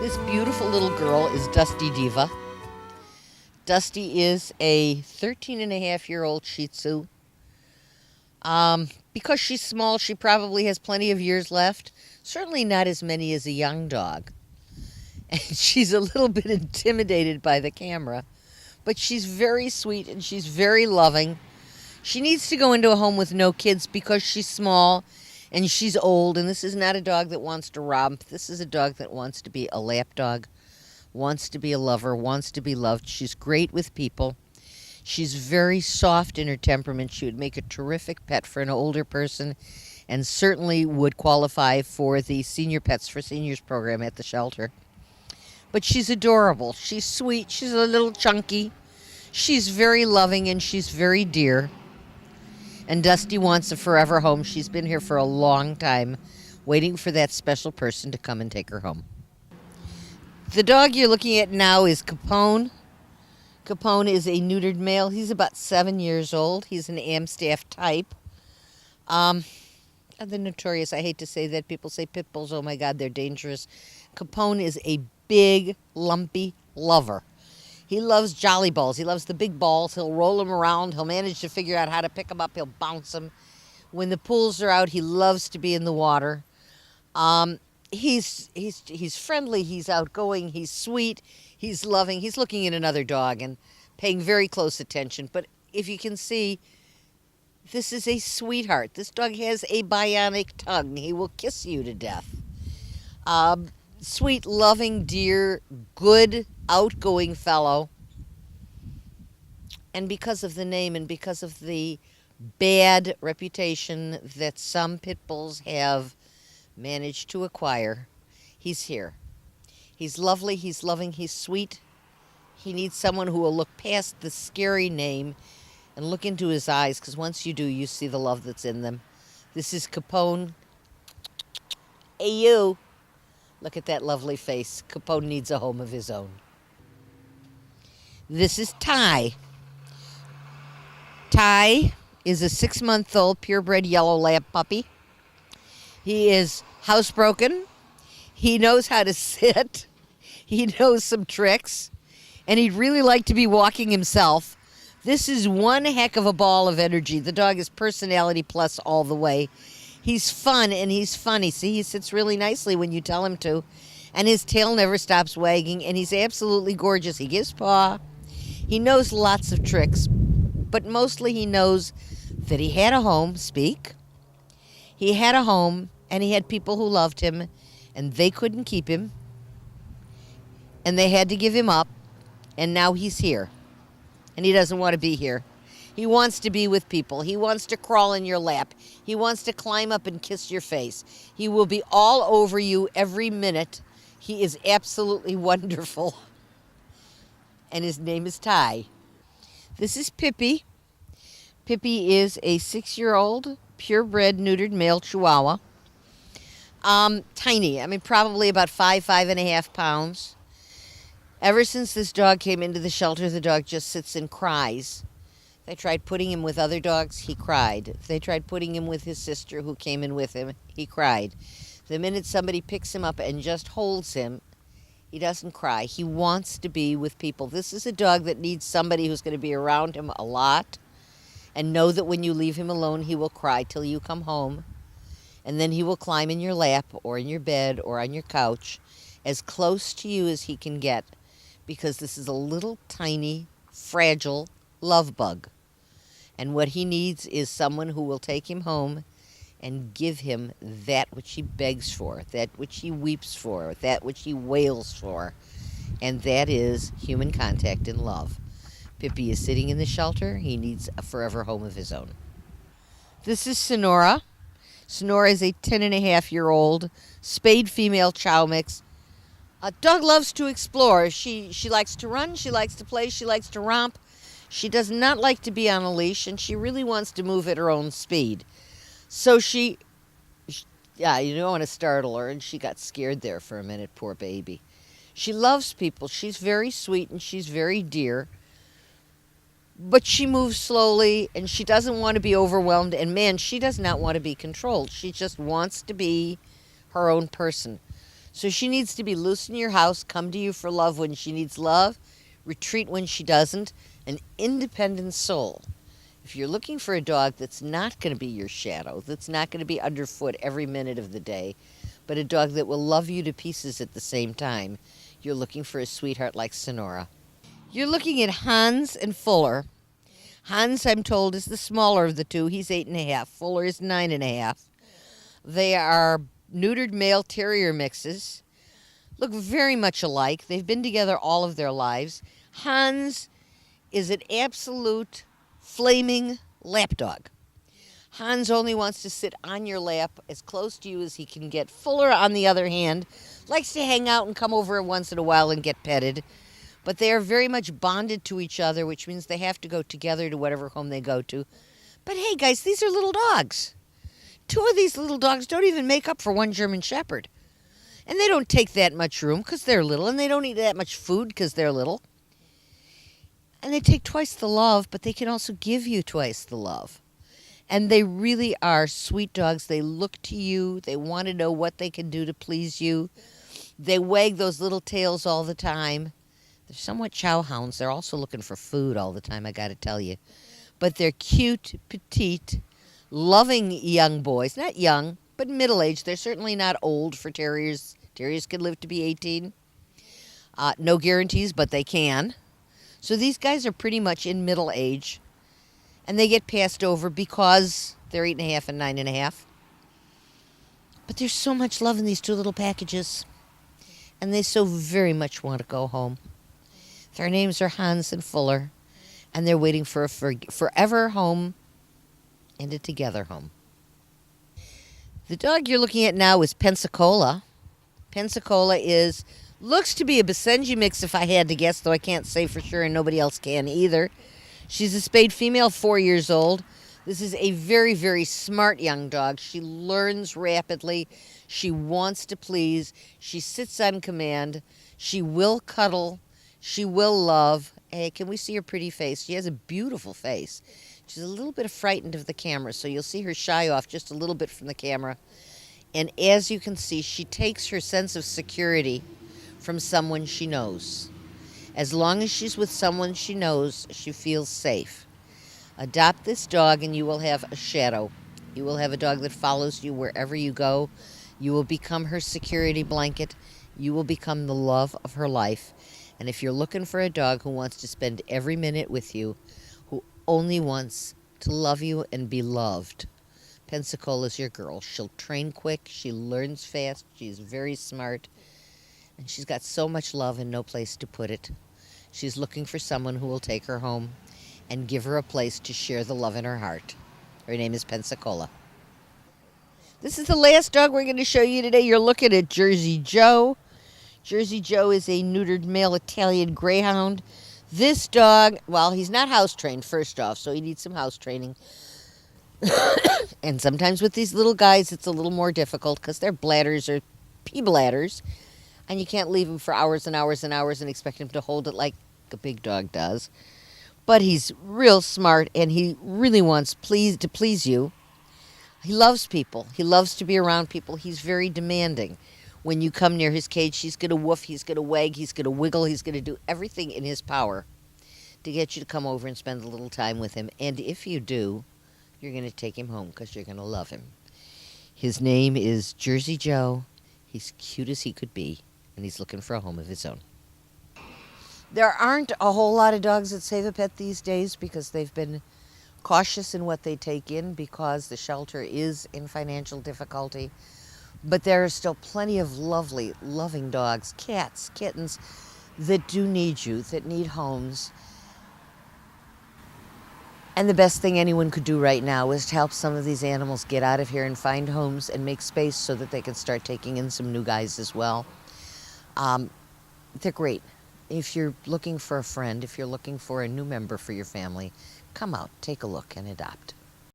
This beautiful little girl is Dusty Diva. Dusty is a 13-and-a-half-year-old Shih Tzu. Because she's small, she probably has plenty of years left. Certainly not as many as a young dog. And she's a little bit intimidated by the camera. But she's very sweet and she's very loving. She needs to go into a home with no kids because she's small and she's old. And this is not a dog that wants to romp. This is a dog that wants to be a lap dog, wants to be a lover, wants to be loved. She's great with people. She's very soft in her temperament. She would make a terrific pet for an older person and certainly would qualify for the Senior Pets for Seniors program at the shelter. But she's adorable. She's sweet. She's a little chunky. She's very loving and she's very dear. And Dusty wants a forever home. She's been here for a long time, waiting for that special person to come and take her home. The dog you're looking at now is Capone. Capone is a neutered male. He's about 7 years old. He's an Amstaff type. The notorious, I hate to say that, people say pit bulls, oh my God, they're dangerous. Capone is a big, lumpy lover. He loves jolly balls. He loves the big balls. He'll roll them around. He'll manage to figure out how to pick them up. He'll bounce them. When the pools are out, he loves to be in the water. He's friendly. He's outgoing. He's sweet. He's loving. He's looking at another dog and paying very close attention. But if you can see, this is a sweetheart. This dog has a bionic tongue. He will kiss you to death. Sweet, loving, dear, good, outgoing fellow. And because of the name and because of the bad reputation that some pit bulls have managed to acquire, he's here. He's lovely, he's loving, he's sweet. He needs someone who will look past the scary name and look into his eyes, because once you do, you see the love that's in them. This is Capone. Hey, you. Look at that lovely face. Capone needs a home of his own. This is Ty. Ty is a 6-month-old purebred yellow lab puppy. He is housebroken. He knows how to sit. He knows some tricks. And he'd really like to be walking himself. This is one heck of a ball of energy. The dog is personality plus all the way. He's fun and he's funny. See, he sits really nicely when you tell him to. And his tail never stops wagging. And he's absolutely gorgeous. He gives paw. He knows lots of tricks. But mostly he knows that he had a home. Speak. He had a home and he had people who loved him. And they couldn't keep him. And they had to give him up. And now he's here. And he doesn't want to be here. He wants to be with people. He wants to crawl in your lap. He wants to climb up and kiss your face. He will be all over you every minute. He is absolutely wonderful. And his name is Ty. This is Pippi. Pippi is a 6-year-old purebred neutered male Chihuahua. Tiny. I mean, probably about 5.5 pounds. Ever since this dog came into the shelter, the dog just sits and cries. They tried putting him with other dogs, he cried. They tried putting him with his sister who came in with him, he cried. The minute somebody picks him up and just holds him, he doesn't cry. He wants to be with people. This is a dog that needs somebody who's going to be around him a lot and know that when you leave him alone, he will cry till you come home. And then he will climb in your lap or in your bed or on your couch as close to you as he can get, because this is a little tiny, fragile love bug. And what he needs is someone who will take him home and give him that which he begs for, that which he weeps for, that which he wails for. And that is human contact and love. Pippi is sitting in the shelter. He needs a forever home of his own. This is Sonora. Sonora is a 10-and-a-half-year-old spayed female chow mix. A dog loves to explore. She likes to run. She likes to play. She likes to romp. She does not like to be on a leash, and she really wants to move at her own speed. So you don't want to startle her, and she got scared there for a minute, poor baby. She loves people. She's very sweet, and she's very dear. But she moves slowly, and she doesn't want to be overwhelmed. And, man, she does not want to be controlled. She just wants to be her own person. So she needs to be loose in your house, come to you for love when she needs love, retreat when she doesn't, an independent soul. If you're looking for a dog that's not going to be your shadow, that's not going to be underfoot every minute of the day, but a dog that will love you to pieces at the same time, you're looking for a sweetheart like Sonora. You're looking at Hans and Fuller. Hans, I'm told, is the smaller of the two. He's 8.5. Fuller is 9.5. They are neutered male terrier mixes. Look very much alike. They've been together all of their lives. Hans is an absolute flaming lapdog. Hans only wants to sit on your lap as close to you as he can get. Fuller, on the other hand, likes to hang out and come over once in a while and get petted. But they are very much bonded to each other, which means they have to go together to whatever home they go to. But hey, guys, these are little dogs. Two of these little dogs don't even make up for one German Shepherd. And they don't take that much room because they're little, and they don't eat that much food because they're little. And they take twice the love, but they can also give you twice the love. And they really are sweet dogs. They look to you. They want to know what they can do to please you. They wag those little tails all the time. They're somewhat chow hounds. They're also looking for food all the time, I got to tell you. But they're cute, petite, loving young boys. Not young, but middle-aged. They're certainly not old for terriers. Terriers can live to be 18. No guarantees, but they can. So these guys are pretty much in middle age. And they get passed over because they're 8.5 and 9.5. But there's so much love in these two little packages. And they so very much want to go home. Their names are Hans and Fuller. And they're waiting for a forever home and a together home. The dog you're looking at now is Pensacola. Pensacola looks to be a Basenji mix if I had to guess, though I can't say for sure and nobody else can either. She's a spayed female, 4 years old. This is a very, very smart young dog. She learns rapidly. She wants to please. She sits on command. She will cuddle. She will love. Hey, can we see her pretty face? She has a beautiful face. She's a little bit frightened of the camera, so you'll see her shy off just a little bit from the camera. And as you can see, she takes her sense of security from someone she knows. As long as she's with someone she knows, she feels safe. Adopt this dog and you will have a shadow. You will have a dog that follows you wherever you go. You will become her security blanket. You will become the love of her life. And if you're looking for a dog who wants to spend every minute with you, who only wants to love you and be loved, Pensacola's your girl. She'll train quick. She learns fast. She's very smart. And she's got so much love and no place to put it. She's looking for someone who will take her home and give her a place to share the love in her heart. Her name is Pensacola. This is the last dog we're going to show you today. You're looking at Jersey Joe. Jersey Joe is a neutered male Italian greyhound. This dog, well, he's not house trained, first off, so he needs some house training. And sometimes with these little guys, it's a little more difficult because their bladders are pea bladders. And you can't leave him for hours and hours and hours and expect him to hold it like a big dog does. But he's real smart, and he really wants to please you. He loves people. He loves to be around people. He's very demanding. When you come near his cage, he's going to woof, he's going to wag, he's going to wiggle, he's going to do everything in his power to get you to come over and spend a little time with him. And if you do, you're going to take him home because you're going to love him. His name is Jersey Joe. He's cute as he could be, and he's looking for a home of his own. There aren't a whole lot of dogs at Save a Pet these days because they've been cautious in what they take in because the shelter is in financial difficulty. But there are still plenty of lovely, loving dogs, cats, kittens that do need you, that need homes. And the best thing anyone could do right now is to help some of these animals get out of here and find homes and make space so that they can start taking in some new guys as well. They're great. If you're looking for a friend, if you're looking for a new member for your family, come out, take a look, and adopt.